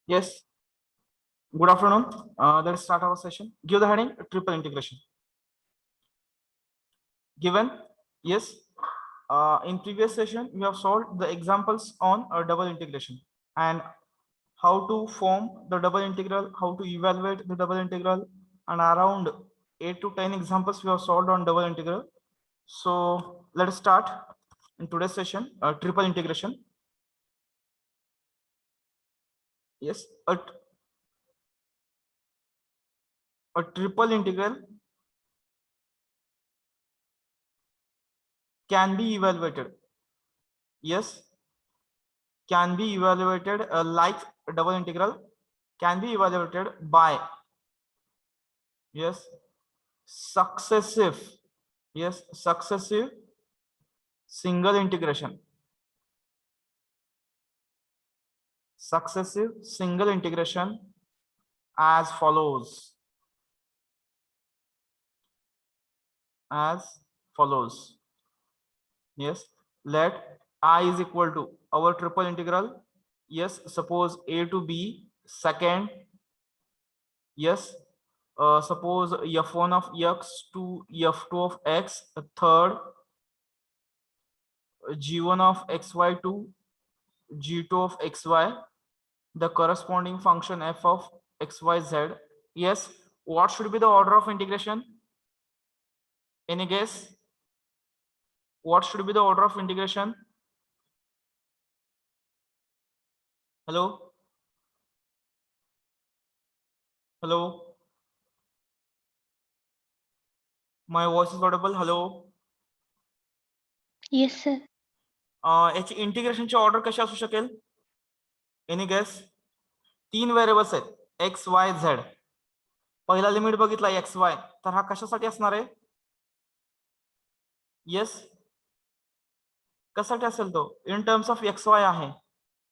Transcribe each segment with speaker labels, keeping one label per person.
Speaker 1: Yes. Good afternoon. Let's start our session. Give the heading triple integration. Given, yes. In previous session, we have solved the examples on double integration and how to form the double integral, how to evaluate the double integral, and around 8 to 10 examples we have solved on double integral. So let's start in today's session, triple integration. Yes, a triple integral can be evaluated. Yes, can be evaluated like double integral can be evaluated by successive single integration. Successive single integration as follows. Yes, let I is equal to our triple integral. Yes, suppose a to b, second. Yes, suppose f1 of x to f2 of x, third g1 of xy to g2 of xy, the corresponding function f of xyz. Yes, what should be the order of integration? Any guess? What should be the order of integration? Hello? Hello? My voice is audible. Hello?
Speaker 2: Yes, sir.
Speaker 1: याची इंटिग्रेशनची order कशी असू शकेल? Any guess? 3 variables आहेत X Y Z. पहिला limit बघितला X Y, तर हा कशासाठी असणार आहे? येस, कशासाठी असेल तो? In terms of X Y आहे,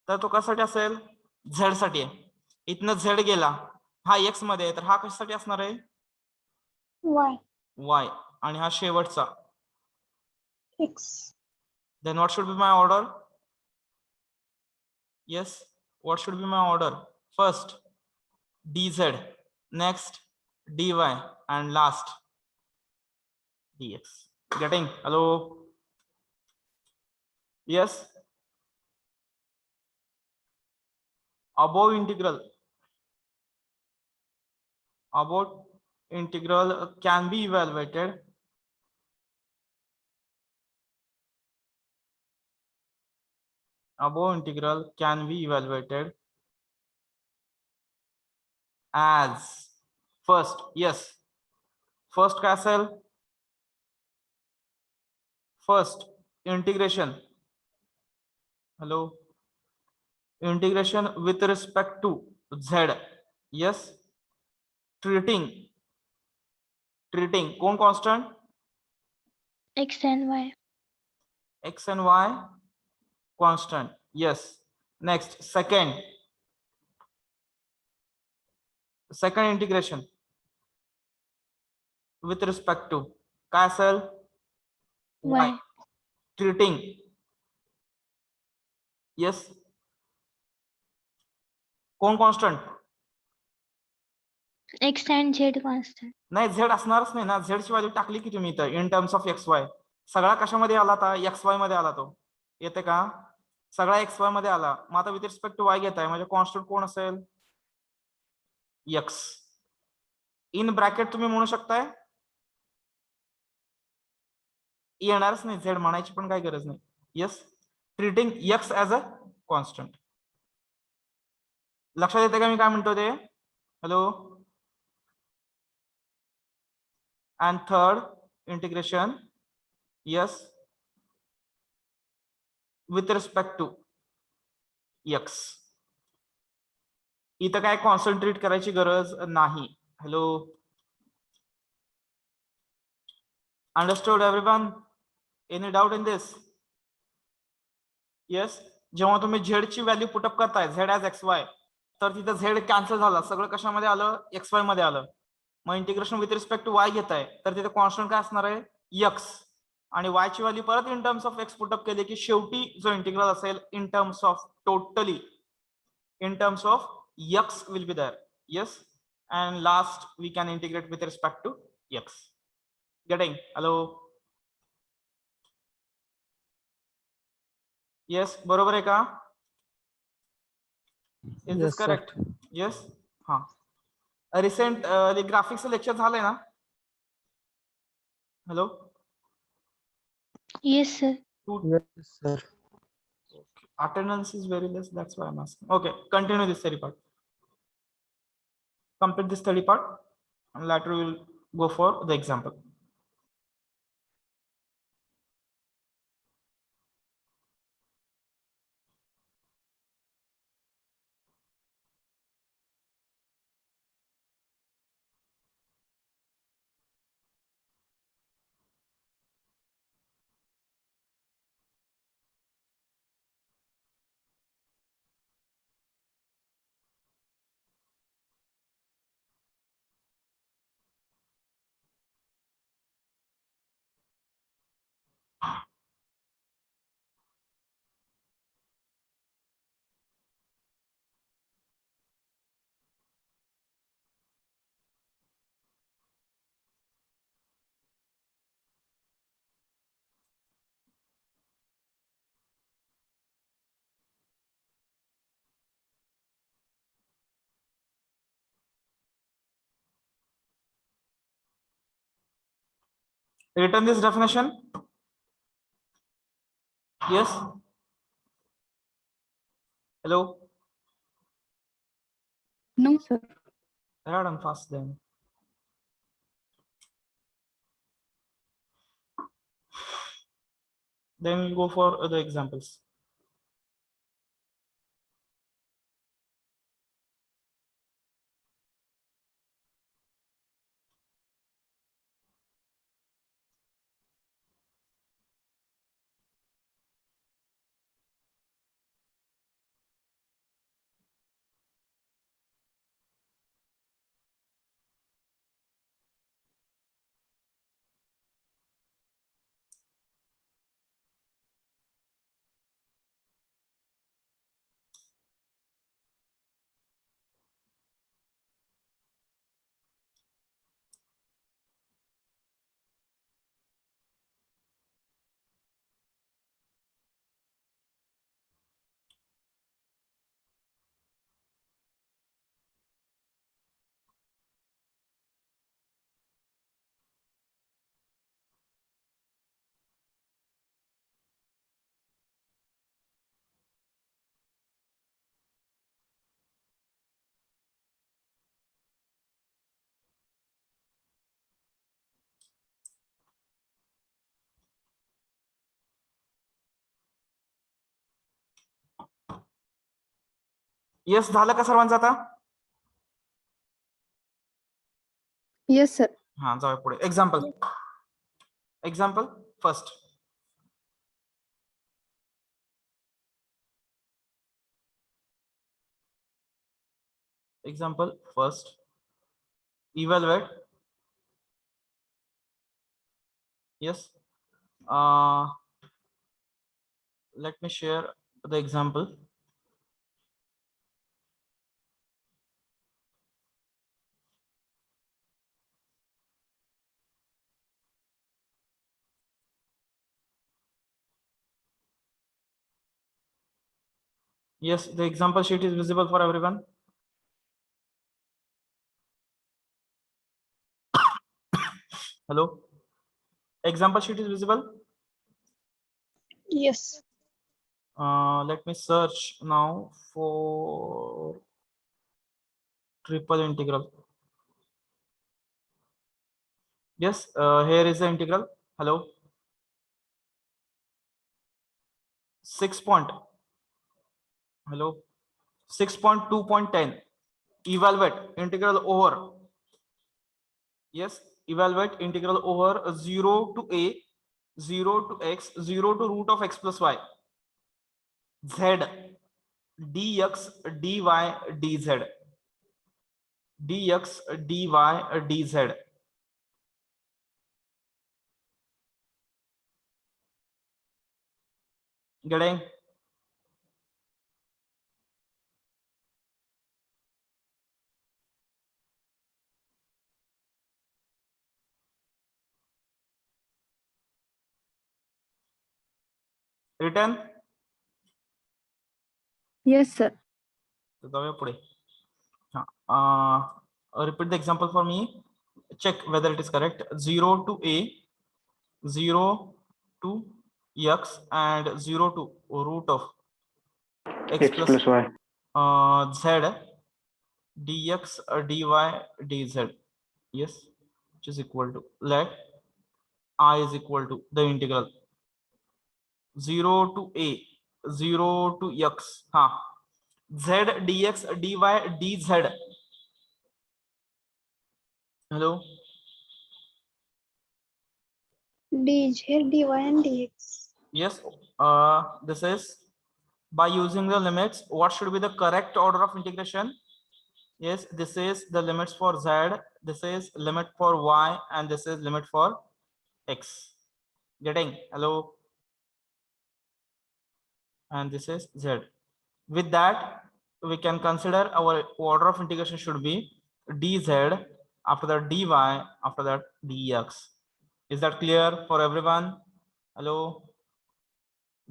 Speaker 1: तर तो कशासाठी असेल? झेड साठी आहे. इथनं झेड गेला, हा एक्स मध्ये आहे, तर हा कशासाठी असणार आहे? वाय. आणि हा शेवटचा
Speaker 2: X.
Speaker 1: Then what should be my order? Yes, what should be my order? First dz, next dy, and last dx. Getting? Hello? Yes. Above integral can be evaluated as first. Yes, first castle, first integration. Hello? Integration with respect to z. Yes, treating कौन constant?
Speaker 2: X and Y.
Speaker 1: X and y constant. Yes. Next, second integration with respect to castle y. Treating. Yes, कौन constant?
Speaker 2: X and Z constant.
Speaker 1: नाही, Z असणारच नाही ना. Z ची value टाकली की तुम्ही इथं इन टर्म्स ऑफ एक्स वाय. सगळा कशामध्ये आला आता? एक्स वाय मध्ये आला. तो येते का? सगळा एक्स वाय मध्ये आला. मग आता विथ रिस्पेक्ट टू वाय घेताय, म्हणजे कॉन्स्टंट कोण असेल? एक्स. इन ब्रॅकेट तुम्ही म्हणू शकताय, येणारच नाही, झेड म्हणायची पण काही गरज नाही. Yes, treating x as a constant. लक्षात येते का मी काय म्हणतो ते? Hello? And third integration, yes, with respect to x. इथं काय कॉन्सन्ट्रेट करायची गरज नाही. Hello? Understood everyone? Any doubt in this? Yes. जेव्हा तुम्ही झेड ची व्हॅल्यू पुटअप करताय झेड ऍज एक्स वाय, तर तिथं झेड कॅन्सल झाला, सगळं कशामध्ये आलं? एक्स वाय मध्ये आलं. मग इंटिग्रेशन विथ रिस्पेक्ट टू वाय घेताय, तर तिथे कॉन्स्टंट काय असणार आहे? एक्स. आणि वाय ची व्हॅल्यू परत इन टर्म्स ऑफ एक्स पुटअप केली की शेवटी जो इंटिग्रल असेल इन terms of totally, in terms of x will be there. Yes, and last we can integrate with respect to x. Getting? Hello? Yes, बरोबर आहे का? Is this
Speaker 3: Yes, sir.
Speaker 1: correct? Yes. हाँ. Recent graphics lecture झालंय ना? Hello?
Speaker 2: Yes, sir.
Speaker 3: Yes, sir.
Speaker 1: Attendance is very less, that's why I'm asking. Okay, continue this study part. Complete this study part, and later we will go for the example. Written this definition? Yes. Hello?
Speaker 2: No, sir.
Speaker 1: Write on fast then. Then we'll go for other examples. Yes, झालं का सर्वांचं आता?
Speaker 2: Yes, sir.
Speaker 1: हाँ, जाऊया पुढे. Example. Example first. Example first. Evaluate. Yes. Let me share the example. Yes, the example sheet is visible for everyone. Hello. Example sheet is visible.
Speaker 2: Yes.
Speaker 1: Let me search now for triple integral. Yes, here is the integral. Hello. 6 point. Hello. 6.2.10. Evaluate integral over. Yes, evaluate integral over 0 to a, 0 to x, 0 to root of x plus y. Z dx dy dz. Dx dy dz. Getting? Written?
Speaker 2: Yes, sir.
Speaker 1: तर जाऊया पुढे. Repeat the example for me. Check whether it is correct. 0 to a, 0 to x, and 0 to root of x plus
Speaker 3: y.
Speaker 1: Z dx dy dz. Yes, which is equal to, let I is equal to the integral 0 to a, 0 to x, z dx dy dz. Hello.
Speaker 2: dz, dy, and dx.
Speaker 1: Yes, this is by using the limits. What should be the correct order of integration? Yes, this is the limits for z, this is limit for y, and this is limit for x. Getting? Hello. And this is z. With that, we can consider our order of integration should be dz, after that dy, after that dx. Is that clear for everyone? Hello.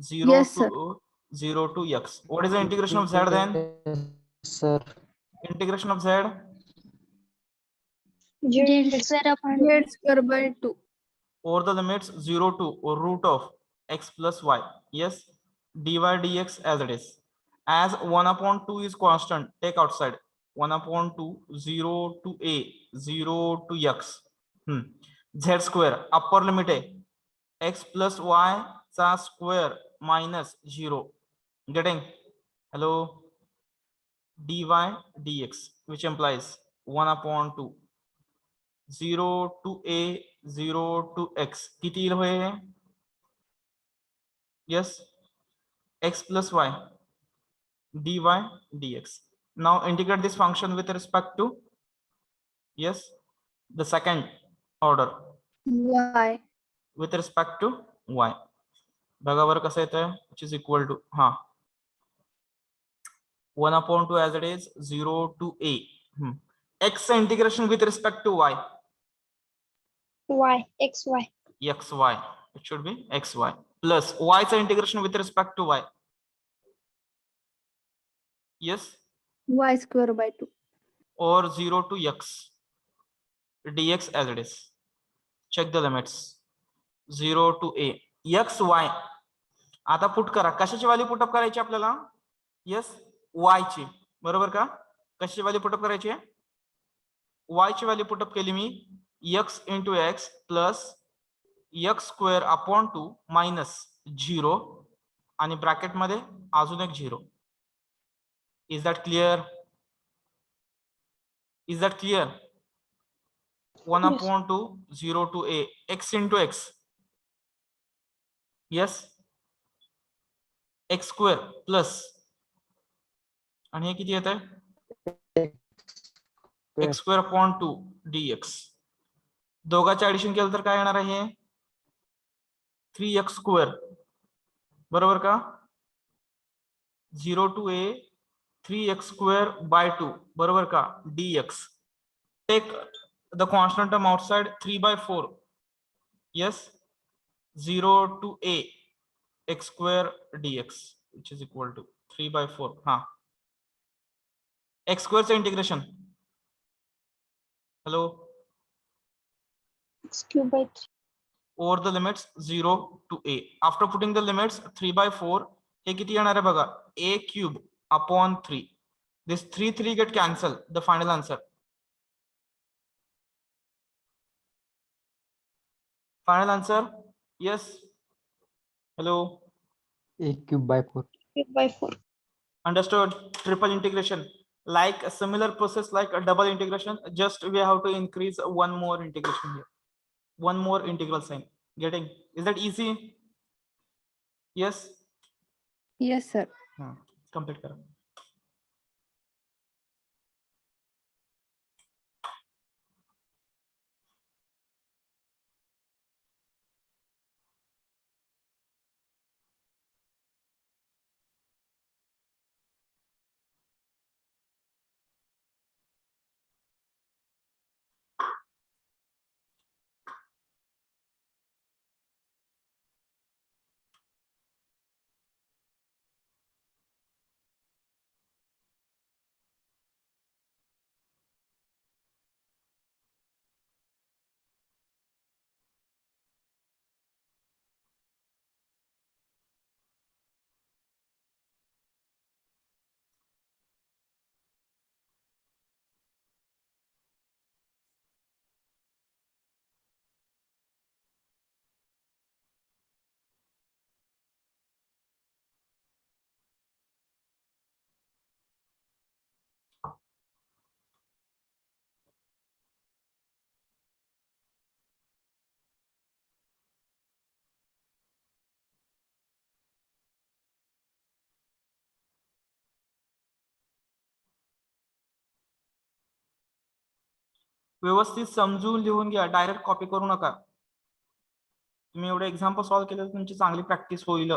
Speaker 1: 0
Speaker 2: Yes,
Speaker 1: to
Speaker 2: sir.
Speaker 1: 0 to x. What is the integration of z then?
Speaker 3: Sir.
Speaker 1: Integration of z?
Speaker 2: Z square by 2.
Speaker 1: Or the limits 0 to or root of x plus y. Yes, dy dx as it is. As 1 upon 2 is constant, take outside. 1 upon 2, 0 to a, 0 to x. Z square, upper limit a, x plus y चा square minus 0. Getting? Hello. Dy dx, which implies 1 upon 2, 0 to a, 0 to x. किती येईल होय? Yes, x plus y dy dx. Now integrate this function with respect to, yes, the second order
Speaker 2: Y.
Speaker 1: with respect to y. बघा बरं कसं येतं, which is equal to 1 upon 2 as it is, 0 to a. X integration with respect to y.
Speaker 2: Y. XY.
Speaker 1: xy. It should be xy plus y integration with respect to y. Yes.
Speaker 2: Y square by 2.
Speaker 1: Or 0 to x dx as it is. Check the limits. 0 to a x y. आता put करा. कशाची value put up करायची आपल्याला? Yes, y ची. बरोबर का? कशाची value put up करायची? y ची व्हॅल्यू पुटअप केली मी. x into x plus x square upon 2 minus 0 आणि ब्रॅकेट मध्ये अजून एक 0. Is that clear? Is that clear? 1
Speaker 2: Yes.
Speaker 1: upon 2, 0 to a, x into x. Yes, x square plus, आणि हे किती येत आहे? x square upon 2 dx. दोघांचे ऍडिशन केलं तर काय येणार आहे? 3x square. बरोबर का? 0 to a, 3x square by 2. बरोबर का? dx. Take the constant term outside, 3 by 4. Yes, 0 to a, x square dx, which is equal to 3 by 4. X square से integration. Hello.
Speaker 2: X cube by 3.
Speaker 1: Over the limits 0 to a. After putting the limits 3 by 4, हे किती येणार आहे बघा? A cube upon 3. This 3 get cancelled. The final answer. Final answer. Yes. Hello.
Speaker 3: A cube by 4.
Speaker 2: Cube by 4.
Speaker 1: Understood? Triple integration, like a similar process like a double integration, just we have to increase one more integration here, one more integral sign. Getting? Is that easy? Yes.
Speaker 2: Yes, sir.
Speaker 1: Complete karo. व्यवस्थित समजून लिहून घ्या, direct copy करू नका. तुम्ही एवढे example solve केले तर तुमची चांगली प्रॅक्टिस होईल.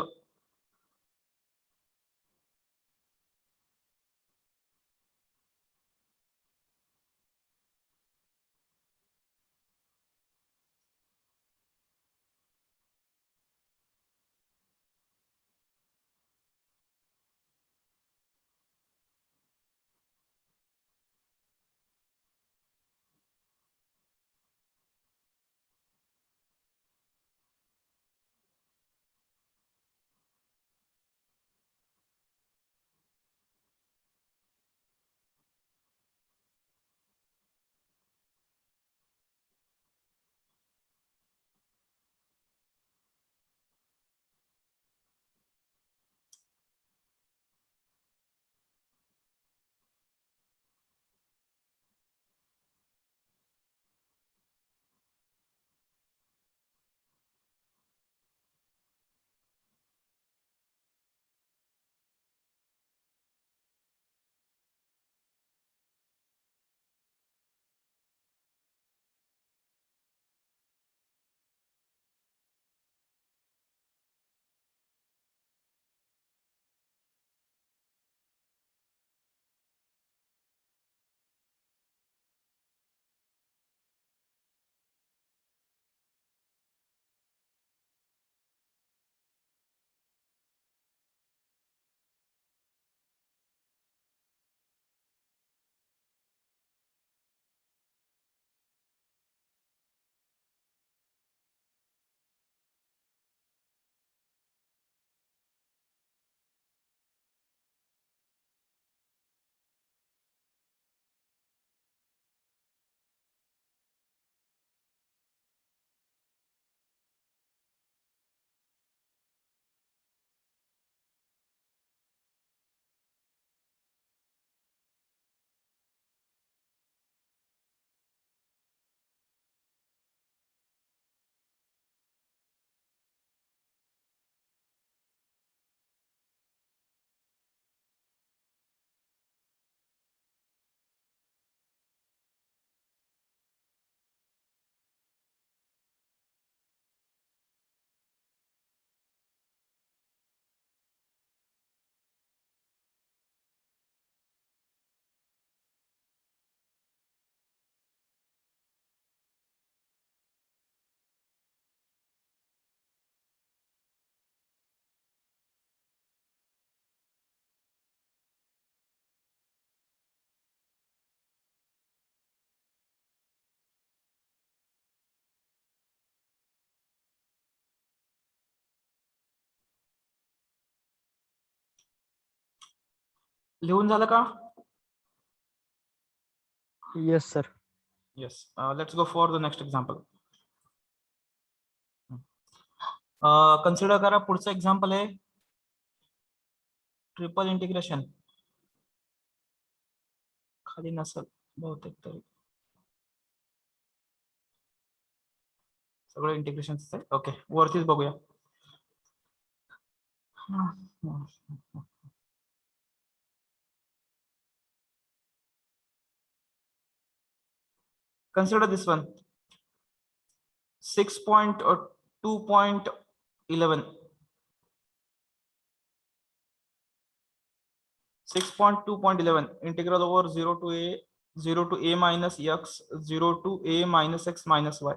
Speaker 1: लिहून झालं का?
Speaker 3: Yes, sir.
Speaker 1: Yes. Let's go for the next example. Consider करा, पुढचं एक्झाम्पल आहे ट्रिपल इंटिग्रेशन. खाली नसेल बहुतेक, तरी सगळं इंटिग्रेशन आहे. ओके, वरतीच बघूया. Consider this one, 6.2.11. 6.2.11 integral over 0 to a minus x 0 to a minus x minus y.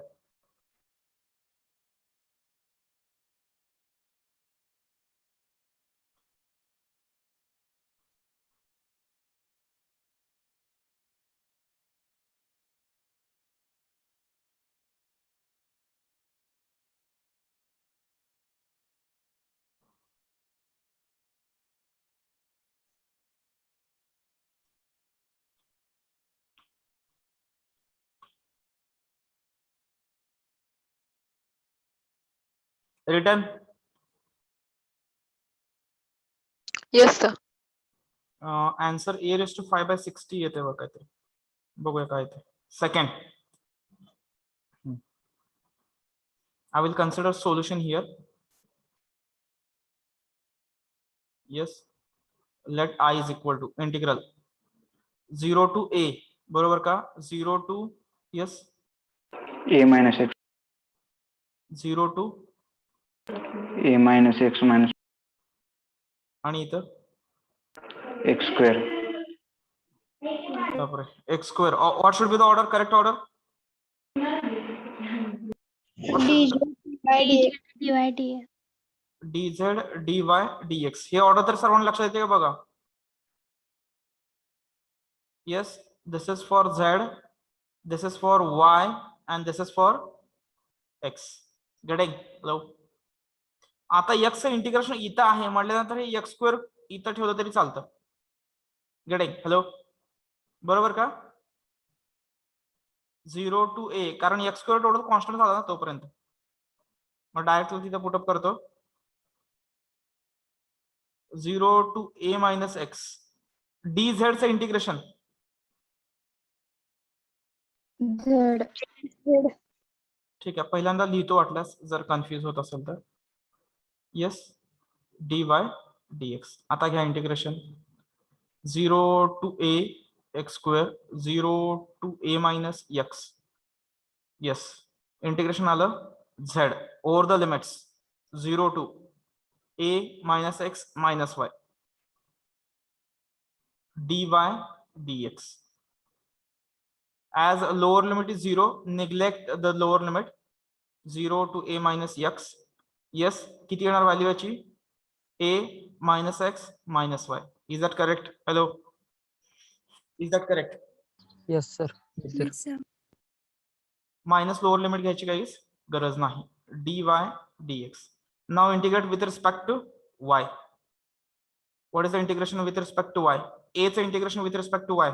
Speaker 1: Written.
Speaker 4: Yes, sir.
Speaker 1: Answer a raised to 5 by 60 येते बघ काहीतरी. बघूया काय येते. Second, I will consider solution here. Yes, let I is equal to integral 0 to a, बरोबर का, 0 to Yes.
Speaker 5: A minus x,
Speaker 1: 0 to
Speaker 5: A minus x minus
Speaker 1: आणि इथं
Speaker 5: x square.
Speaker 1: बापरे, x square. What should be the order? Correct order? What should be
Speaker 2: dz dy dx.
Speaker 1: dz dy dx. Hey order तर सर्वांना लक्षात येते का बघा? Yes, this is for z, this is for y, and this is for x. Getting? Hello. आता x चं integration इथं आहे म्हटल्यानंतर हे x स्क्वेअर इथं ठेवलं तरी चालतं. गेटिंग? हॅलो, बरोबर का? 0 to a, कारण x स्क्वेअर टोटल कॉन्स्टंट झाला ना तोपर्यंत. मग डायरेक्ट तिथं पुटअप करतो 0 to a minus x dz चं इंटिग्रेशन.
Speaker 2: z
Speaker 1: ठीक आहे, पहिल्यांदा लिहितो वाटल्यास जर कन्फ्यूज होत असेल तर. Yes, dy dx. आता घ्या integration 0 to a x square 0 to a minus x. Yes, integration आलं z over the limits 0 to a minus x minus y dy dx. As lower limit is 0, neglect the lower limit 0 to a minus x. Yes, किती येणार value याची? a minus x minus y. Is that correct? Hello, is that correct?
Speaker 3: Yes, sir. Yes, sir.
Speaker 1: Minus lower limit घ्यायची काहीच गरज नाही. dy dx. Now integrate with respect to y. What is the integration with respect to y? A चं integration with respect to y.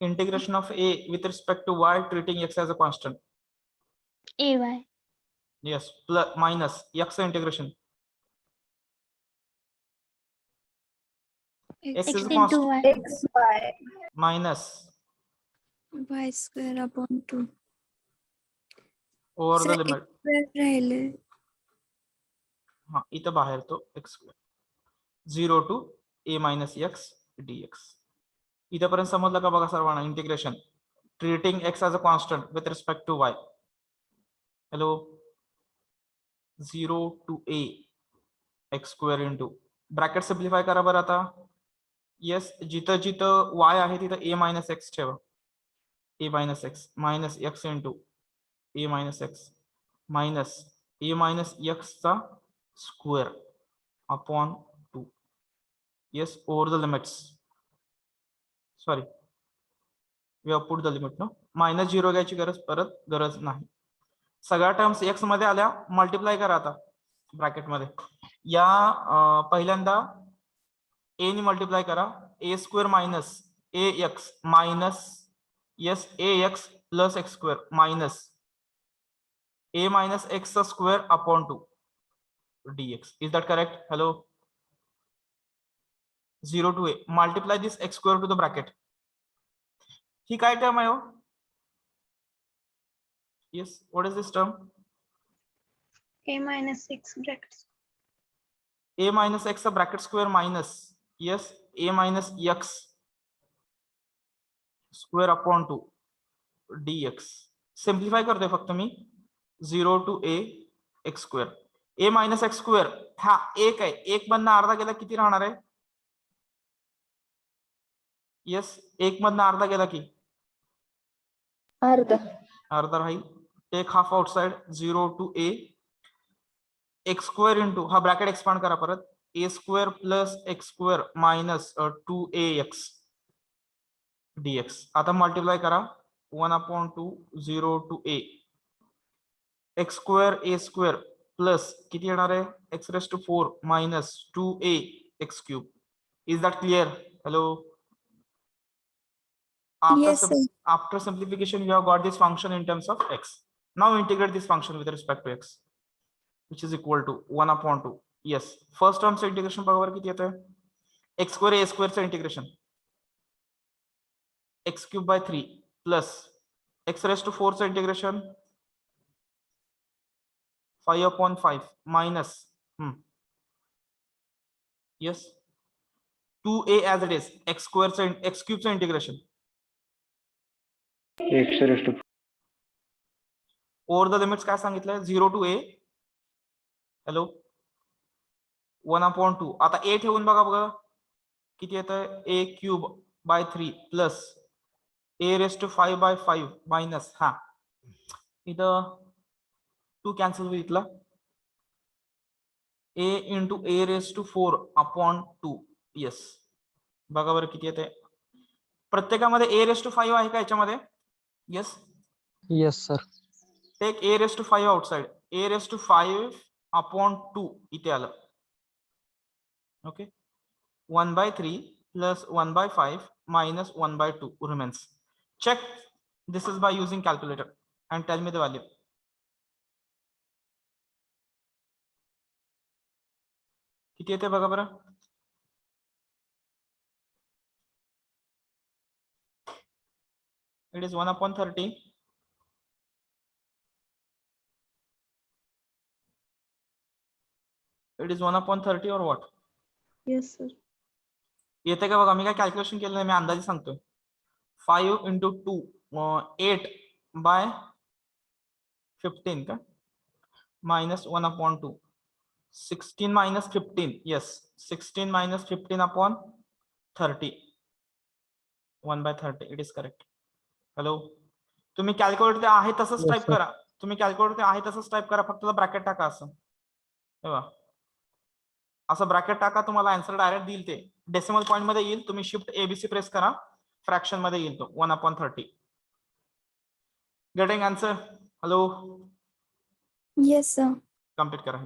Speaker 1: Integration of a with respect to y treating x as a constant.
Speaker 2: ay
Speaker 1: Yes, plus minus x चं integration. X is a
Speaker 2: into
Speaker 1: constant.
Speaker 2: y
Speaker 1: Minus
Speaker 6: y square upon 2
Speaker 1: over the
Speaker 6: Sir,
Speaker 1: limit.
Speaker 6: square राहिले
Speaker 1: हा, इथं बाहेर तो x square 0 to a minus x dx. इथपर्यंत समजलं का बघा सर्वांना? Integration treating x as a constant with respect to y. Hello, 0 to a x square into bracket simplify करा बरं आता. येस, जिथं जिथं y आहे तिथं a minus x ठेवा. a minus x minus x into a minus x minus a minus x चा square upon 2. Yes, over the limits. Sorry, we have put the limit. No, minus 0 घ्यायची गरज नाही. सगळ्या terms x मध्ये आल्या, multiply करा आता ब्रॅकेट मध्ये. या पहिल्यांदा a नी मल्टिप्लाय करा. a square minus ax minus yes ax plus x square minus a minus x चा square upon 2 dx. Is that correct? Hello, 0 to a multiply this x square to the bracket. ही काय term आहे हो? Yes, what is this term?
Speaker 2: a minus 6 brackets
Speaker 1: a minus x चा bracket square minus yes a minus x square upon 2 dx. Simplify करतोय फक्त मी 0 to a x square. a minus x square हा एक आहे, एक मधनं अर्धा गेला किती राहणार आहे? येस, एक मधनं अर्धा गेला की
Speaker 2: अर्धा
Speaker 1: अर्धा राहील. Take half outside 0 to a x square into हा ब्रॅकेट एक्सपांड करा परत a square plus x square minus 2ax dx. आता मल्टिप्लाय करा 1/2 0 to a x square a square plus किती येणार आहे? x raised to 4 minus 2a x cube. Is that clear? Hello,
Speaker 6: Yes, sir.
Speaker 1: after simplification you have got this function in terms of x. Now integrate this function with respect to x, which is equal to 1/2. Yes, first term चं integration बघा बरं किती येतं? x square a square चं integration x cube by 3 plus x raised to 4 चं integration 5/5 minus yes 2a as it is, x cubeचं integration
Speaker 5: x raised to
Speaker 1: over the limits काय सांगितलंय 0 to a. हॅलो 1/2. आता a ठेवून बघा किती येतं, a cube by 3 plus a raised to 5 by 5 minus हा इथं 2 कॅन्सल होईल इथला a into a raised to 4/2. Yes बघा बरं किती येते, प्रत्येकामध्ये a रेस्ट टू 5 आहे का याच्यामध्ये? Yes,
Speaker 3: Yes, sir.
Speaker 1: Take a raised to 5 outside, a raised to 5/2 इथे आलं. Okay 1/3 plus 1/5 minus 1/2 remains. Check this is by using calculator and tell me the value. किती येते बघा बरं, it is 1/30. It is 1/30 or what?
Speaker 6: Yes, sir.
Speaker 1: येते का बघा, मी काय कॅल्क्युलेशन केलं नाही, मी अंदाजे सांगतोय. 5 into 2 8 by 15 का minus 1/2. 16 minus 15. Yes, 16 minus 15/30. 1/30. It is correct. Hello तुम्ही कॅल्क्युलेटर आहे तसंच
Speaker 3: Yes,
Speaker 1: टाईप
Speaker 3: sir.
Speaker 1: करा, तुम्ही कॅल्क्युलेटर आहे तसंच टाईप करा, फक्त ब्रॅकेट टाका असं. तेव्हा असं ब्रॅकेट टाका, तुम्हाला आन्सर डायरेक्ट देईल, ते डेसिमल पॉईंट मध्ये येईल. तुम्ही शिफ्ट एबीसी प्रेस करा, फ्रॅक्शन मध्ये येईल तो 1/30. Getting answer? Hello
Speaker 6: Yes, sir.
Speaker 1: Complete करा.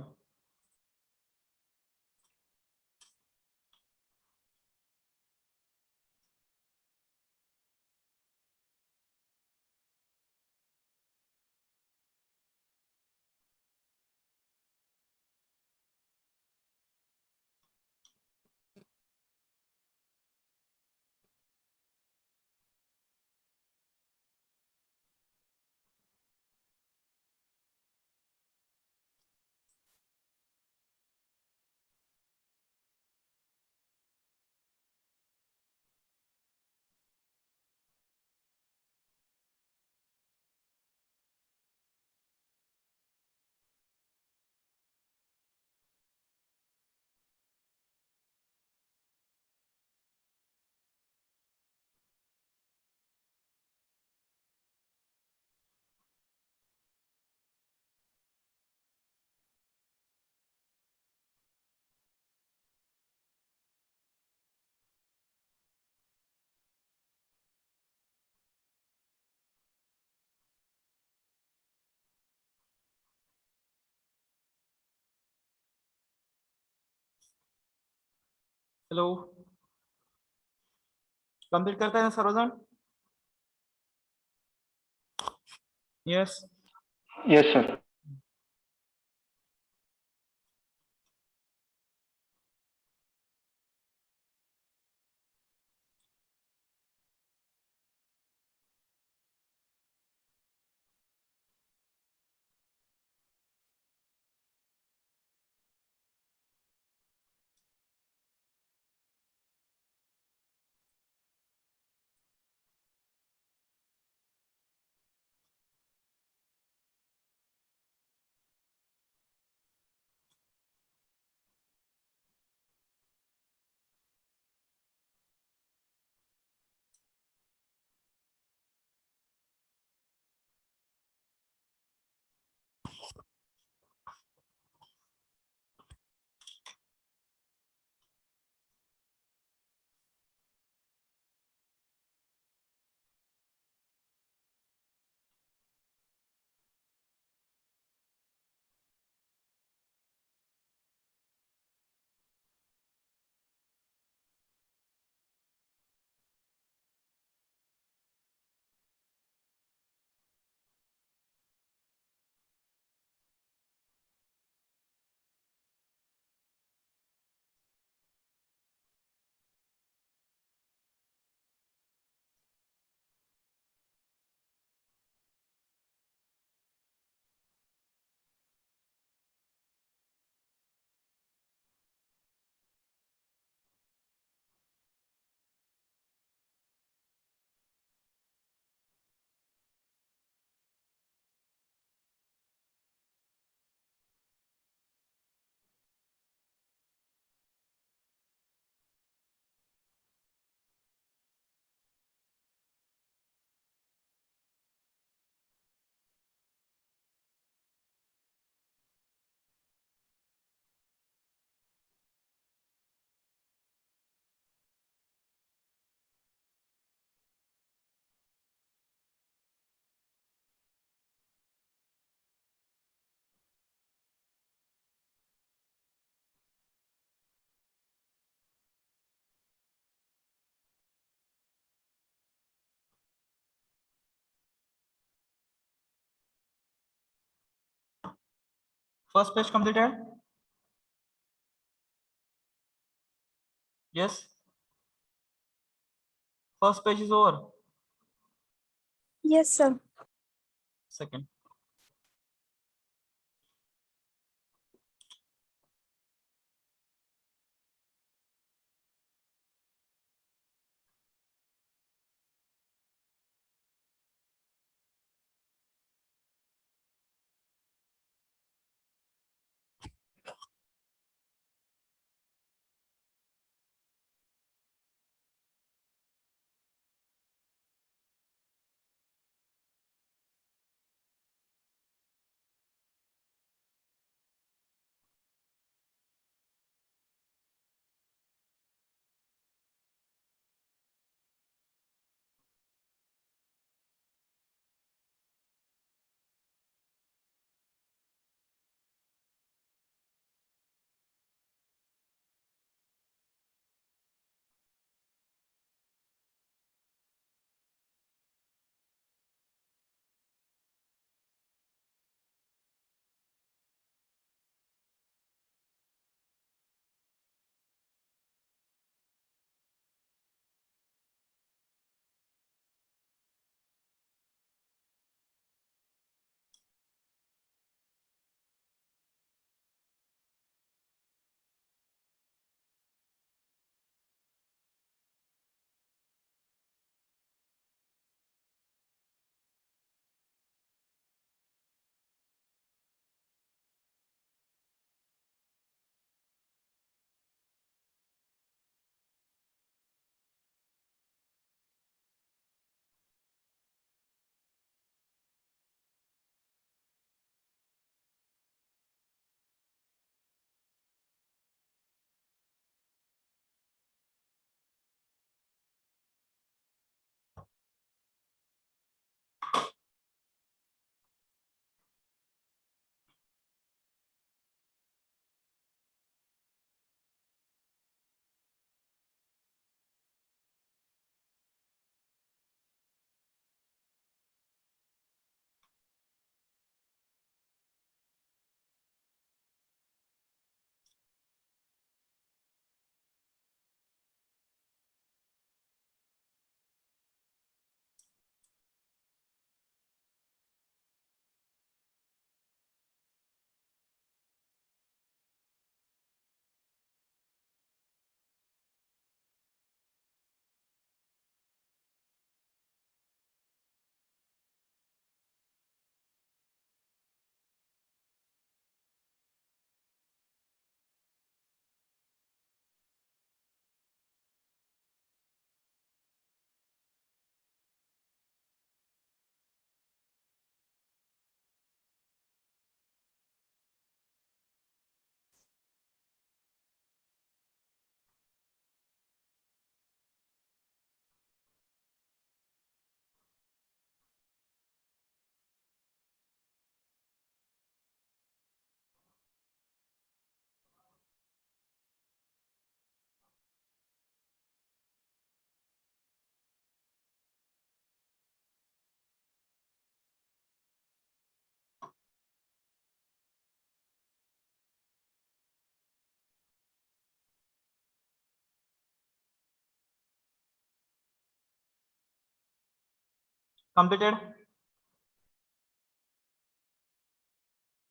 Speaker 1: हॅलो कम्प्लीट करताय ना सर्वजण? Yes.
Speaker 5: yes sir.
Speaker 1: First page completed? Yes. First page is over.
Speaker 6: Yes, sir.
Speaker 1: Second. Completed?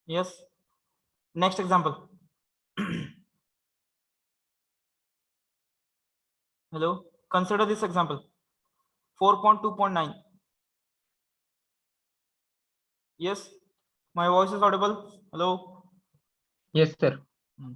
Speaker 1: Yes. Next example. Hello. Consider this example. 4.2.9. Yes. My voice is audible. Hello.
Speaker 3: Yes, sir.
Speaker 1: Hmm.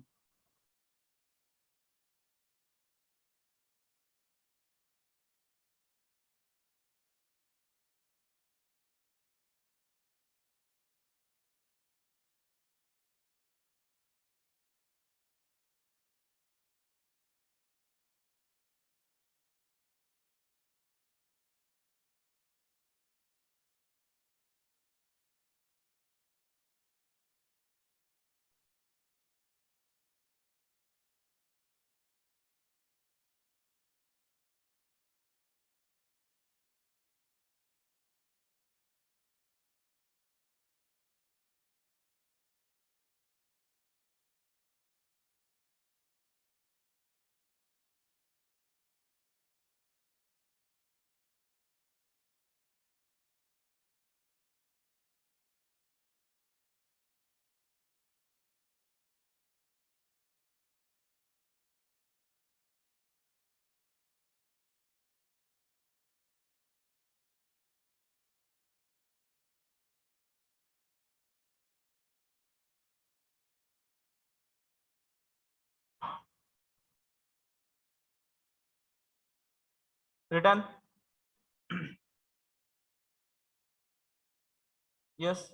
Speaker 1: written? Yes.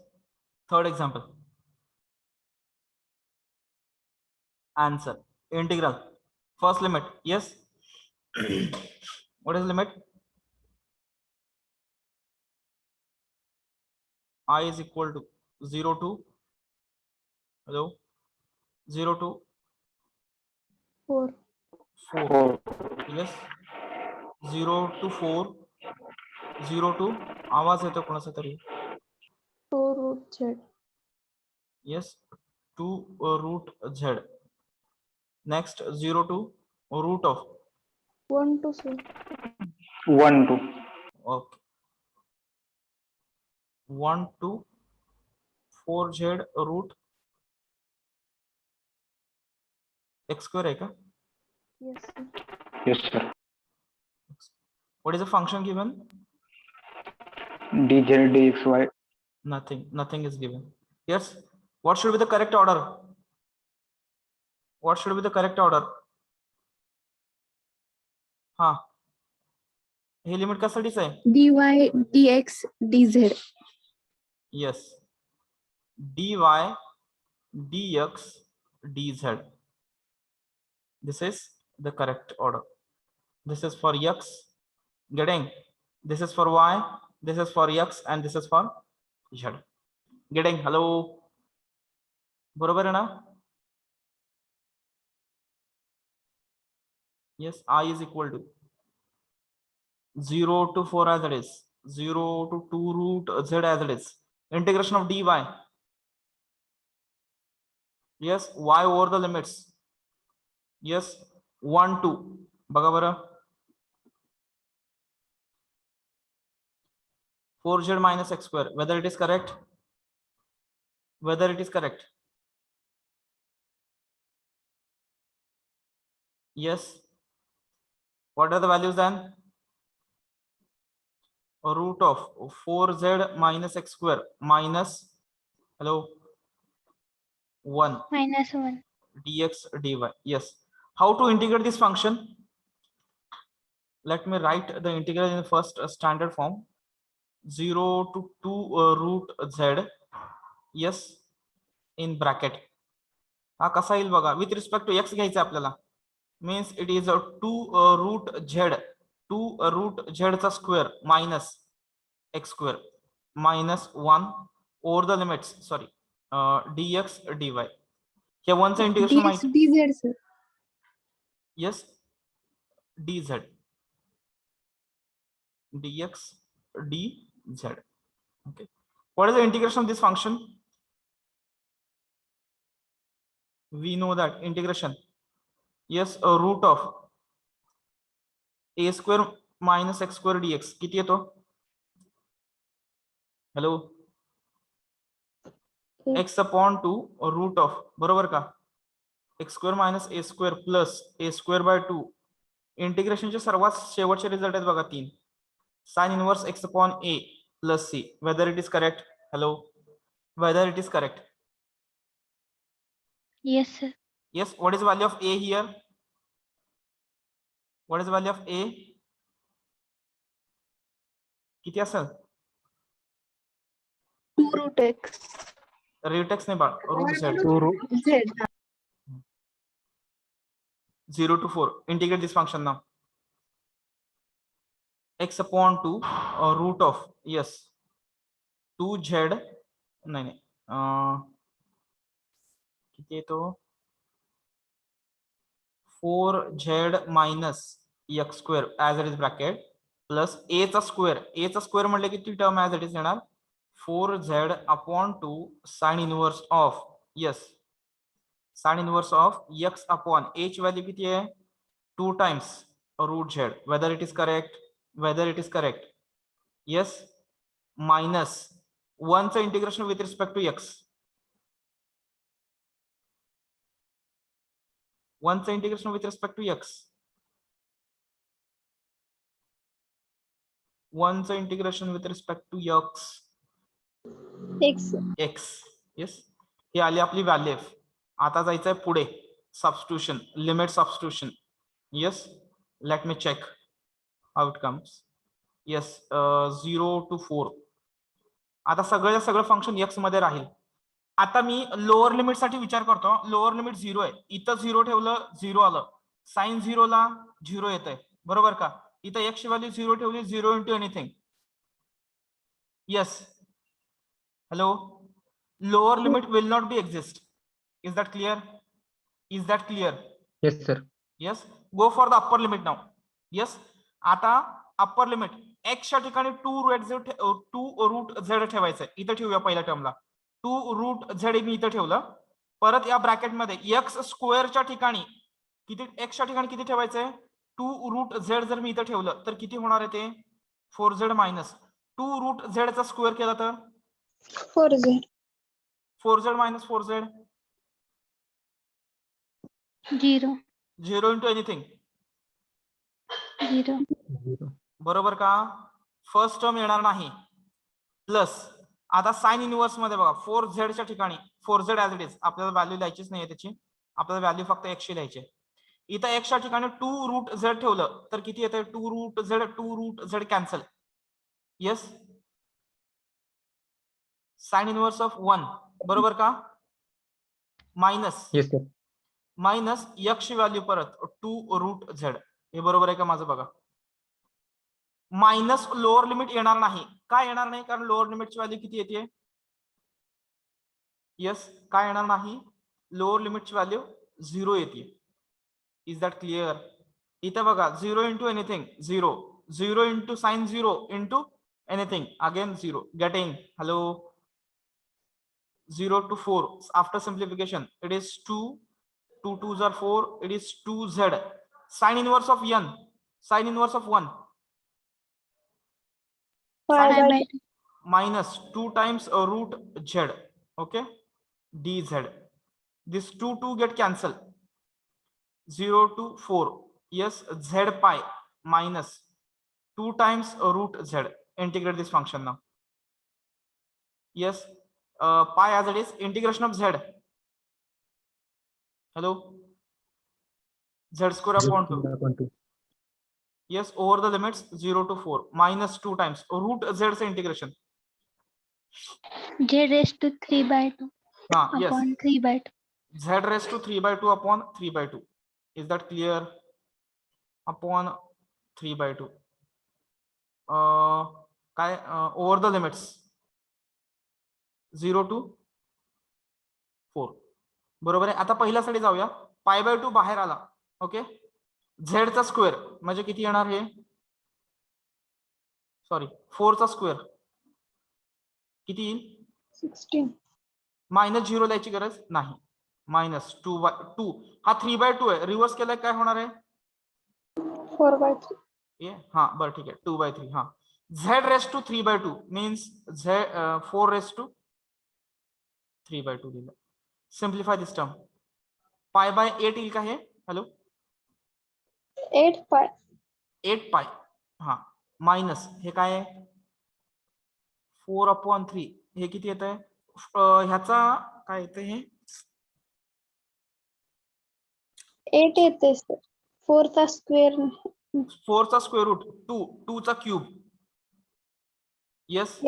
Speaker 1: Third example. Answer. Integral. First limit. Yes. What is limit? I is equal to 0 to, hello, 0 to
Speaker 6: 4.
Speaker 1: 4.
Speaker 5: 4.
Speaker 1: Yes. 0 to 4. 0 to, आवाज येतो कोणाचा तरी.
Speaker 6: 2 root z.
Speaker 1: Yes. 2 root z. Next 0 to root of
Speaker 6: 1 to 7.
Speaker 5: 1 to.
Speaker 1: okay. 1 to 4z root x square है क्या?
Speaker 6: Yes, sir.
Speaker 5: Yes, sir.
Speaker 1: What is the function given?
Speaker 5: dz dxy.
Speaker 1: Nothing is given. Yes. What should be the correct order? What should be the correct order? हाँ, हे limit कशासाठीच आहे?
Speaker 2: dy dx dz.
Speaker 1: Yes. dy dx dz. This is the correct order. This is for x. Getting? This is for y. This is for x and this is for z. Getting? Hello. बरोबर है ना? Yes. I is equal to 0 to 4 as it is. 0 to 2 root z as it is. Integration of dy. Yes. Y over the limits. Yes. 1 2. बघा बरं. 4z minus x square. Whether it is correct? Whether it is correct? Yes. What are the values then? Root of 4z minus x square minus, hello, 1
Speaker 2: Minus 1.
Speaker 1: dx dy. Yes. How to integrate this function? Let me write the integral in the first standard form. 0 to 2 root z. Yes. In bracket. हा कसा येईल बघा. With respect to x घ्यायचा आपल्याला. Means it is a 2 root z. 2 root z चा square minus x square minus 1 over the limits. Sorry. Dx dy. Here once the integration
Speaker 2: dx dz sir.
Speaker 1: Yes. dz. Dx dz. Okay. What is the integration of this function? We know that integration. Yes, a root of a square minus x square dx. किती येतो? Hello. x upon 2 root of, बरोबर का? x square minus a square plus a square by 2. इंटिग्रेशनचे सर्वात शेवटचे result आहेत बघा 3. Sin inverse x upon a plus c. Whether it is correct? Hello. Whether it is correct?
Speaker 2: Yes sir.
Speaker 1: Yes. What is the value of a here? What is the value of a? किती असेल?
Speaker 6: 2 root x.
Speaker 1: Root x नाही बाळ, root z.
Speaker 3: 2 root
Speaker 6: Z.
Speaker 1: 0 to 4. Integrate this function now. X upon 2 root of, yes, 2z. नाही नाही, किती येतो? 4z minus x square as it is bracket plus a चा square. a चा square म्हटलं किती term as it is येणार? 4z upon 2 sin inverse of, yes, sin inverse of x upon a ची व्हॅल्यू किती आहे? 2 times root z. Whether it is correct? Whether it is correct? Yes. Minus 1 चा integration with respect to x. 1 चा integration with respect to x. 1 चा integration with respect to x. x. Yes. ही आली आपली value. आता जायचंय पुढे. Substitution, limit substitution. Yes. Let me check. outcomes. Yes, 0 to 4. आता सगळं फंक्शन x मध्ये राहील. आता मी लोअर लिमिट साठी विचार करतो. लोअर लिमिट 0 आहे, इथं 0 ठेवलं 0 आलं, साइन 0 ला 0 येत आहे, बरोबर का? इथं x ची व्हॅल्यू 0 ठेवली, 0 into anything. Yes, hello, lower limit will not be exist. Is that clear? Is that clear?
Speaker 3: Yes, sir.
Speaker 1: Yes, go for the upper limit now. Yes, आता अप्पर लिमिट x च्या ठिकाणी 2 root z ठेवायचंय. इथं ठेवूया पहिल्या टर्मला 2 root z मी इथं ठेवलं. परत या ब्रॅकेट मध्ये x स्क्वेअरच्या ठिकाणी किती, x च्या ठिकाणी किती ठेवायचंय? 2 रूट z जर मी इथं ठेवलं तर किती होणार आहे ते? 4z मायनस 2 रूट z चा स्क्वेअर केला तर
Speaker 6: 4z.
Speaker 1: 4z minus 4z
Speaker 2: 0
Speaker 1: 0 into anything.
Speaker 2: 0
Speaker 3: 0.
Speaker 1: बरोबर का? फर्स्ट टर्म येणार नाही. प्लस आता साइन इनव्हर्स मध्ये बघा 4z च्या ठिकाणी 4z ऍज इट इज, आपल्याला व्हॅल्यू लिहायचीच नाहीये त्याची, आपल्याला व्हॅल्यू फक्त x ची लिहायची. इथं x च्या ठिकाणी 2 रूट z ठेवलं तर किती येते? 2 root z cancel. Yes, sine inverse of 1, बरोबर का? Minus
Speaker 3: Yes, sir.
Speaker 1: Minus x ची व्हॅल्यू परत 2 रूट z. हे बरोबर आहे का माझं? बघा, मायनस लोअर लिमिट येणार नाही. काय येणार नाही? कारण लोअर लिमिटची व्हॅल्यू किती येते? येस, काय येणार नाही? लोअर लिमिटची व्हॅल्यू 0 येते. Is that clear? इथे बघा 0 into anything 0, 0 into sine 0 into anything again 0. Getting? Hello, 0 to 4 after simplification it is 2, 2 2s are 4, it is 2z. Sin inverse of n, sin inverse of 1
Speaker 6: Pi
Speaker 2: pi
Speaker 6: by
Speaker 2: by
Speaker 1: minus 2 times root z, okay, dz. This 2 get cancelled. 0 to 4, yes, z pi minus 2 times root z. Integrate this function now. Yes, pi as it is, integration of z. Hello, z square upon 2.
Speaker 3: Upon 2.
Speaker 1: Yes, over the limits 0 to 4 minus 2 times root z से integration.
Speaker 2: z raised to 3 by 2
Speaker 1: हाँ, yes,
Speaker 2: upon 3 by 2.
Speaker 1: z raised to 3 by 2 upon 3 by 2. Is that clear? Upon 3 by 2. काय over the limits 0 to 4. बरोबर आहे. आता पहिल्यासाठी जाऊया. Pi by 2 बाहेर आला, okay. Z चा स्क्वेअर म्हणजे किती येणार? हे सॉरी 4 चा स्क्वेअर किती येईल?
Speaker 6: 16.
Speaker 1: मायनस 0 द्यायची गरज नाही. मायनस 2 हा 3 by 2 आहे. रिव्हर्स केलाय काय होणार आहे?
Speaker 6: 4 by 3.
Speaker 1: हा बरं ठीक आहे, 2 by 3. हा, Z raise to 3 by 2 means 4 raise to 3 by 2 दिलं. Simplify this term. Pi by 8 येईल का हे? Hello,
Speaker 6: 8 pi.
Speaker 1: 8 पाय. हा, मायनस हे काय आहे? 4 upon 3. हे किती येत आहे? ह्याचा काय येतं? हे
Speaker 6: 8 येते सर. 4 चा स्क्वेअर
Speaker 1: 4 चा स्क्वेअर रूट 2 चा क्यूब. येस,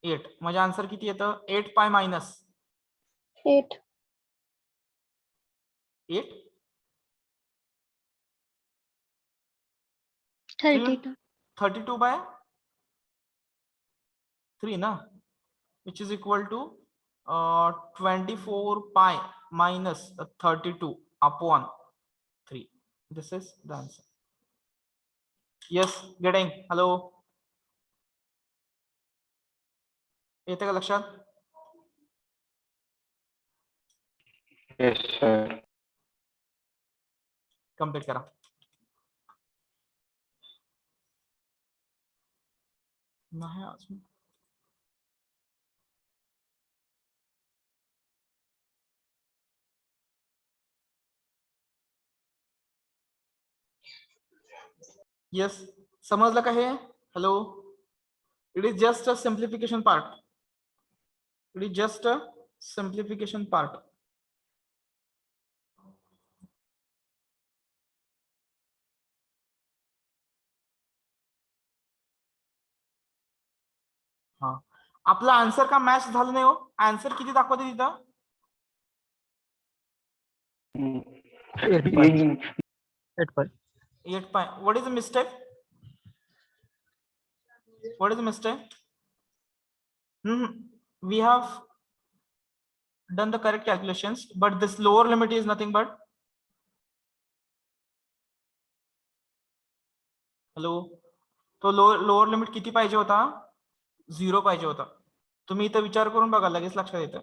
Speaker 1: 8 म्हणजे आन्सर किती येतं? 8 पाय मायनस
Speaker 6: 8.
Speaker 1: 8
Speaker 2: 32
Speaker 1: 32 by 3 ना, which is equal to 24 pi minus 32 upon 3. This is the answer. Yes, getting? Hello, येते का लक्षात?
Speaker 5: Yes, sir.
Speaker 1: कंप्लीट करा. नाही अजून. येस, समजलं का हे? Hello, it is just a simplification part. It is just a simplification part. हा, आपला आन्सर का मॅच झालं नाही हो? आन्सर किती दाखवते तिथं?
Speaker 3: 8.5. 8.5.
Speaker 1: 8 पाय. What is the mistake? What is the mistake? We have done the correct calculations, but this lower limit is nothing but, hello, तो लोअर लिमिट किती पाहिजे होता? 0 पाहिजे होता. तुम्ही इथं विचार करून बघा, लगेच लक्षात येतं.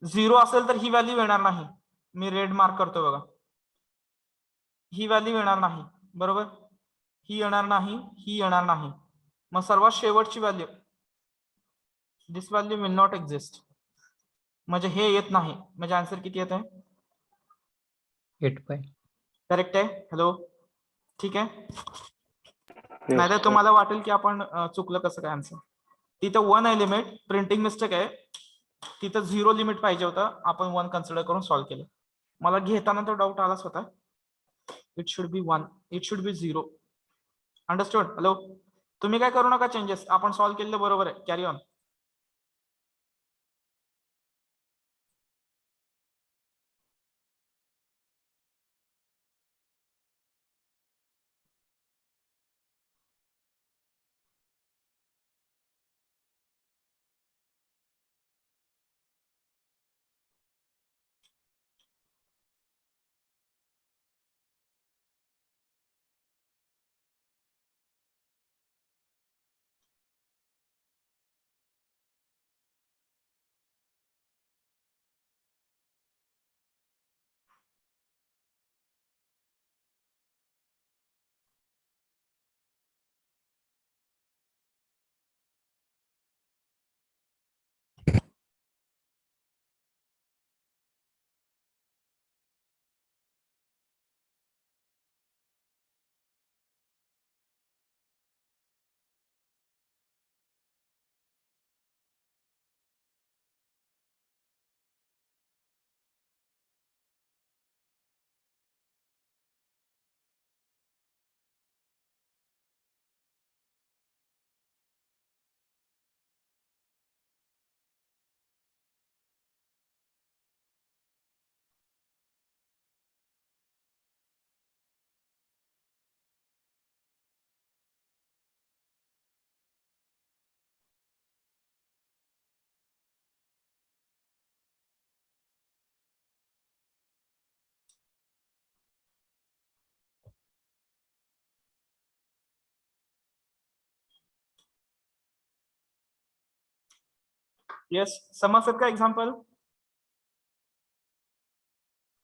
Speaker 1: 0 असेल तर ही व्हॅल्यू येणार नाही. मी रेड मार्क करतो बघा, ही व्हॅल्यू येणार नाही, बरोबर? ही येणार नाही, ही येणार नाही. मग सर्वात शेवटची value, this value will not exist, म्हणजे हे येत नाही. म्हणजे आन्सर किती येत आहे?
Speaker 3: 8.5.
Speaker 1: करेक्ट आहे. हॅलो, ठीक आहे.
Speaker 5: Yes,
Speaker 1: नाहीतर
Speaker 5: sir.
Speaker 1: तुम्हाला वाटेल की आपण चुकलं कसं काय आन्सर. तिथं 1 आहे लिमिट, प्रिंटिंग मिस्टेक आहे. तिथं 0 लिमिट पाहिजे होतं, आपण 1 कन्सिडर करून सॉल्व्ह केलं. मला घेताना तो डाऊट आलाच होता. It should B 1, it should B 0. Understood? Hello, तुम्ही काय करू नका चेंजेस, आपण सॉल्व्ह केलेलं बरोबर आहे. Carry on. येस, समजतात का एक्झाम्पल?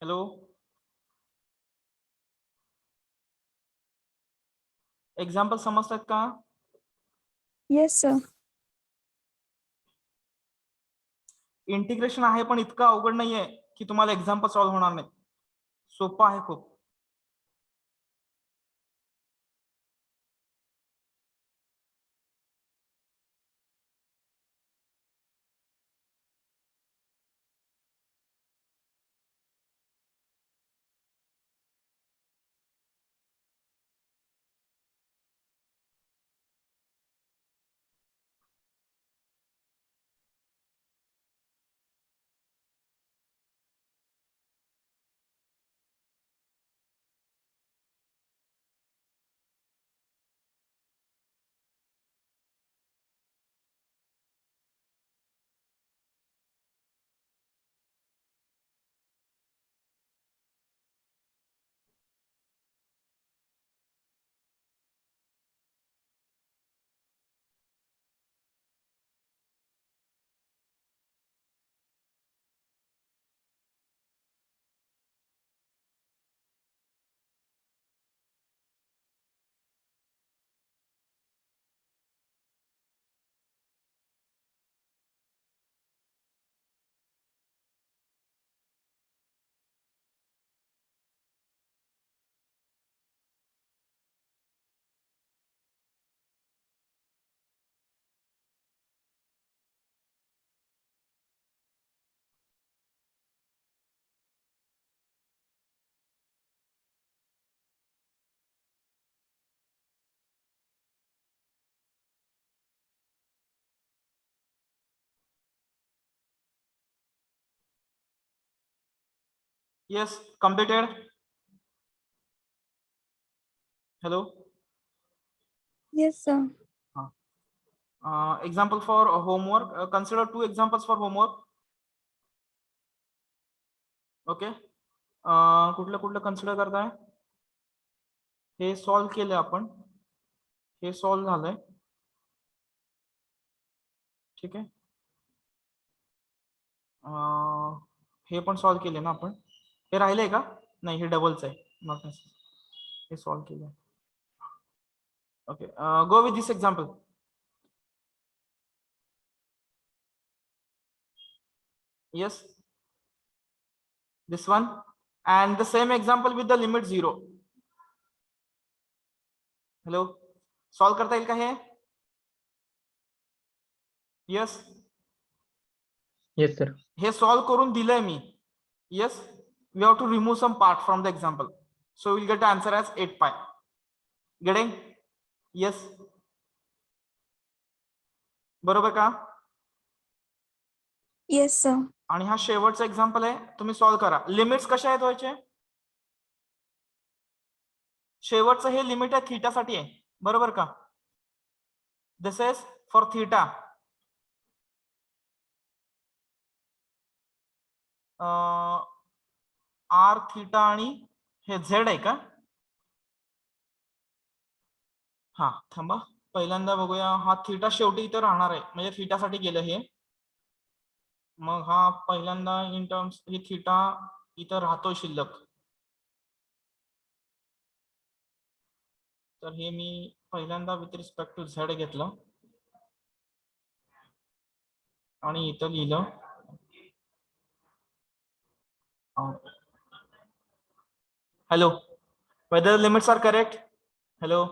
Speaker 1: हॅलो, एक्झाम्पल समजतात का?
Speaker 7: Yes, sir.
Speaker 1: इंटिग्रेशन आहे, पण इतकं अवघड नाहीये की तुम्हाला एक्झाम्पल सॉल्व्ह होणार नाही. सोपं आहे खूप. Yes, completed. Hello.
Speaker 7: Yes, sir.
Speaker 1: Example for homework. Consider 2 examples for homework. Okay. कुठलं कुठलं कन्सिडर करताय? हे सॉल्व केलं आपण. हे सॉल्व झालंय. ठीक आहे. हे पण सॉल्व केले ना आपण. हे राहिलंय का? नाही, हे डबलच आहे. मग हे सॉल्व केलं. Okay, go with this example. Yes, this one, and the same example with the limit 0. Hello, solve करता येईल का हे? Yes.
Speaker 3: Yes, sir.
Speaker 1: हे solve करून दिलंय मी. Yes, we have to remove some part from the example, so we'll get the answer as 8 pi. Getting? Yes. बरोबर का?
Speaker 7: Yes, sir.
Speaker 1: आणि हा शेवटचा एक्झाम्पल आहे, तुम्ही सॉल्व करा. लिमिट्स कशा आहेत व्हायचे? शेवटचं हे लिमिट आहे थीटा साठी आहे, बरोबर का? This is for theta. R theta आणि हे झेड आहे का? हा, थांबा पहिल्यांदा बघूया. हा थीटा शेवटी इथं राहणार आहे, म्हणजे थीटा साठी गेलं हे. मग हा पहिल्यांदा इन टर्म्स हे थीटा इथं राहतो शिल्लक. तर हे मी पहिल्यांदा विथ रिस्पेक्ट टू झेड घेतलं आणि इथं लिहिलं hello, whether limits are correct. Hello,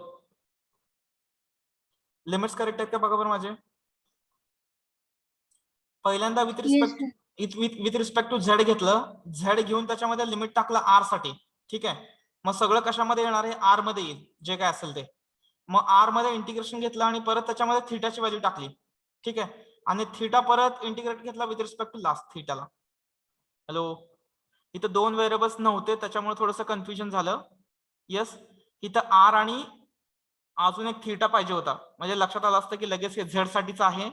Speaker 1: limits correct आहेत का बघा बरं माझे. पहिल्यांदा विथ रिस्पेक्ट टू झेड घेतलं. झेड घेऊन त्याच्यामध्ये लिमिट टाकलं आर साठी. ठीक आहे. मग सगळं कशामध्ये येणार आहे? आर मध्ये येईल, जे काय असेल ते. मग आर मध्ये इंटिग्रेशन घेतलं आणि परत त्याच्यामध्ये थीटाची व्हॅल्यू टाकली. ठीक आहे. आणि थीटा परत इंटिग्रेट घेतला विथ रिस्पेक्ट टू लास्ट थीटाला. हॅलो, इथं 2 व्हेरिएबल्स नव्हते, त्याच्यामुळे थोडंसं कन्फ्युजन झालं. यस, इथं आर आणि अजून एक थीटा पाहिजे होता, म्हणजे लक्षात आलं असतं की लगेच हे झेड साठीच आहे,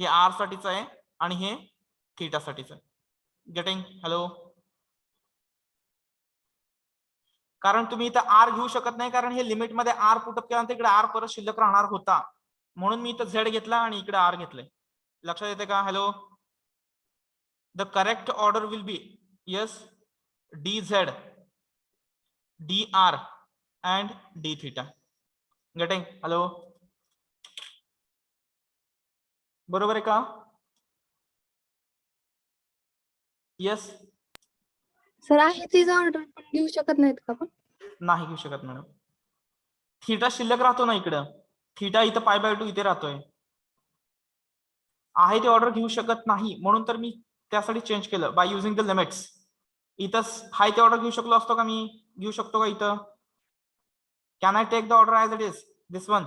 Speaker 1: हे आर साठीच आहे आणि हे थीटा साठीच आहे. गेटिंग? हॅलो, कारण तुम्ही इथं आर घेऊ शकत नाही, कारण हे लिमिट मध्ये आर पुटअप केल्यानंतर इकडे आर परत शिल्लक राहणार होता, म्हणून मी इथं झेड घेतला आणि इकडे आर घेतलंय. लक्षात येते का? Hello, the correct order will be yes D Z, D R and D theta. Getting? Hello, बरोबर आहे का? यस.
Speaker 8: सर आहे तीच ऑर्डर पण घेऊ शकत नाहीत का आपण?
Speaker 1: नाही घेऊ शकत मॅडम. थीटा शिल्लक राहतो ना इकडं. थीटा इथं π/2 इथे राहतोय. आहे ते ऑर्डर घेऊ शकत नाही, म्हणून तर मी त्यासाठी चेंज केलं बाय युझिंग द लिमिट्स. इथं हाय ते ऑर्डर घेऊ शकलो असतो का? मी घेऊ शकतो का इथं? Can I take the order as it is this one?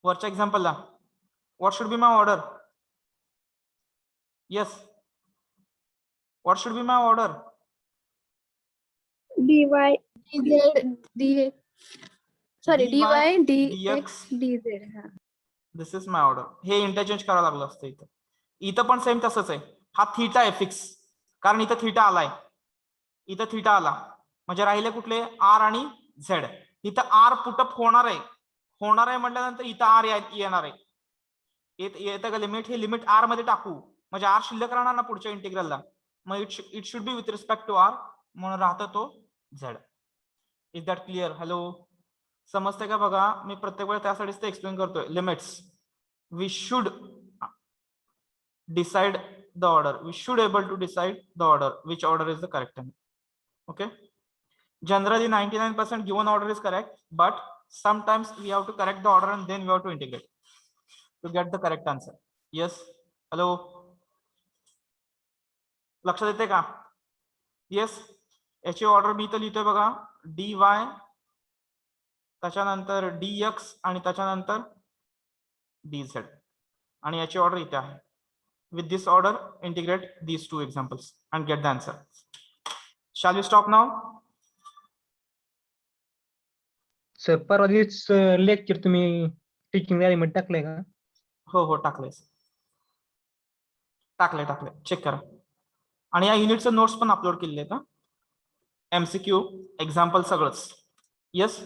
Speaker 1: वरच्या एक्झाम्पलला what should be my order? Yes, what should be my order?
Speaker 6: DY
Speaker 8: sorry
Speaker 1: dy,
Speaker 8: DY
Speaker 1: dx.
Speaker 8: DZ.
Speaker 1: This is my order. हे interchange करावं लागलं असतं इथं. इथं पण same तसंच आहे. हा थीटा आहे फिक्स, कारण इथं थीटा आलाय, इथं थीटा आला, म्हणजे राहिले कुठले? आर आणि झेड. इथं आर पुटअप होणार आहे म्हटल्यानंतर इथं आर येणार आहे. येतं का लिमिट? हे लिमिट आर मध्ये टाकू, म्हणजे आर शिल्लक राहणार ना पुढच्या इंटिग्रलला. मग it should be with respect to R, म्हणून राहतो तो Z. Is that clear? Hello, समजते का? बघा, मी प्रत्येक वेळेस त्यासाठीच ते एक्सप्लेन करतोय. Limits we should decide the order, we should able to decide the order, which order is the correct one. Okay, generally 99% given order is correct, but sometimes we have to correct the order and then we have to integrate to get the correct answer. Yes, hello, लक्षात येते का? Yes, याची order मी इथं लिहितोय बघा, dy, त्याच्यानंतर dx आणि त्याच्यानंतर dz, आणि याची ऑर्डर इथे आहे. with this order, integrate these two examples and get the answer. Shall we stop now?
Speaker 3: Sir परवा दिवस लेक्चर तुम्ही टीचिंग मध्ये टाकलंय का?
Speaker 1: हो टाकलंय चेक करा. आणि या युनिटचं नोट्स पण अपलोड केलेले आहेत. MCQ एक्झाम्पल सगळंच. Yes.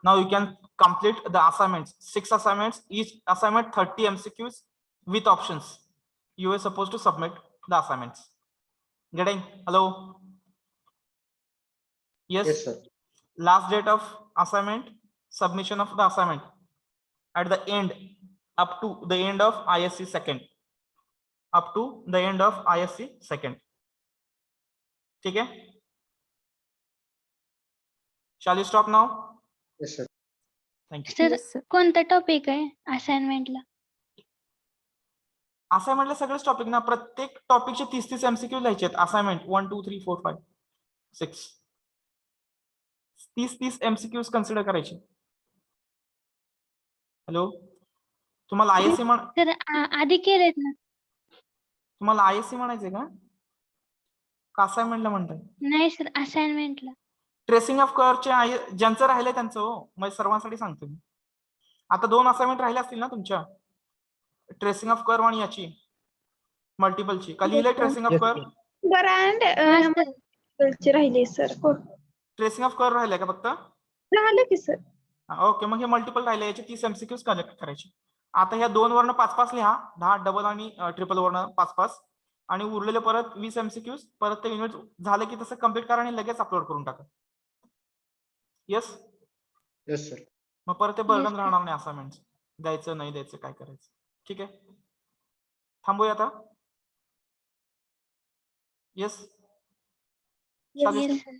Speaker 1: Now you can complete the assignments. 6 assignments, each assignment 30 MCQs with options. You were supposed to submit the assignments. Getting? Hello? Yes.
Speaker 5: Yes, sir.
Speaker 1: Last date of assignment, submission of the assignment at the end, up to the end of ISC second. Up to the end of ISC second. ठीक है? Shall we stop now?
Speaker 5: Yes, sir.
Speaker 1: Thank you.
Speaker 2: Sir
Speaker 7: Yes, sir.
Speaker 2: कोणता topic आहे असाइनमेंटला?
Speaker 1: असाइनमेंटला सगळेच topic ना, प्रत्येक टॉपिकचे 30 MCQ लिहायचे आहेत. Assignment 1 2 3 4 5 6 30 MCQs consider करायचे. हॅलो, तुम्हाला ISC
Speaker 2: सर आधी केलेत ना?
Speaker 1: तुम्हाला ISC म्हणायचंय का असाइनमेंटला म्हणताय?
Speaker 2: नाही सर, असाइनमेंटला.
Speaker 1: ट्रेसिंग ऑफ कर्वचे ज्यांचं राहिलंय त्यांचं हो, मग सर्वांसाठी सांगतो मी. आता 2 असाइनमेंट राहिले असतील ना तुमच्या, ट्रेसिंग ऑफ कर्व आणि याची मल्टिपलची. का लिहिलंय tracing of
Speaker 3: Yes,
Speaker 1: curve?
Speaker 3: sir.
Speaker 6: Brand राहिले सर.
Speaker 1: ट्रेसिंग ऑफ कर्व राहिलंय का फक्त?
Speaker 6: राहिले की सर.
Speaker 1: ओके, मग हे मल्टिपल राहिले, याचे 30 MCQs कलेक्ट करायचे. आता ह्या 2 वरनं 5-5 लिहा, 10 डबल आणि ट्रिपल वरनं 5-5, आणि उरलेले परत 20 MCQs परत ते युनिट झालं की तसं कम्प्लीट करा आणि लगेच अपलोड करून टाका. येस.
Speaker 5: Yes, sir.
Speaker 1: मग परत ते बर्डन
Speaker 2: Yes,
Speaker 1: राहणार नाही असाइनमेंट, द्यायचं नाही द्यायचं काय करायचं. ठीक आहे, थांबूया आता. येस.
Speaker 2: Yes, sir.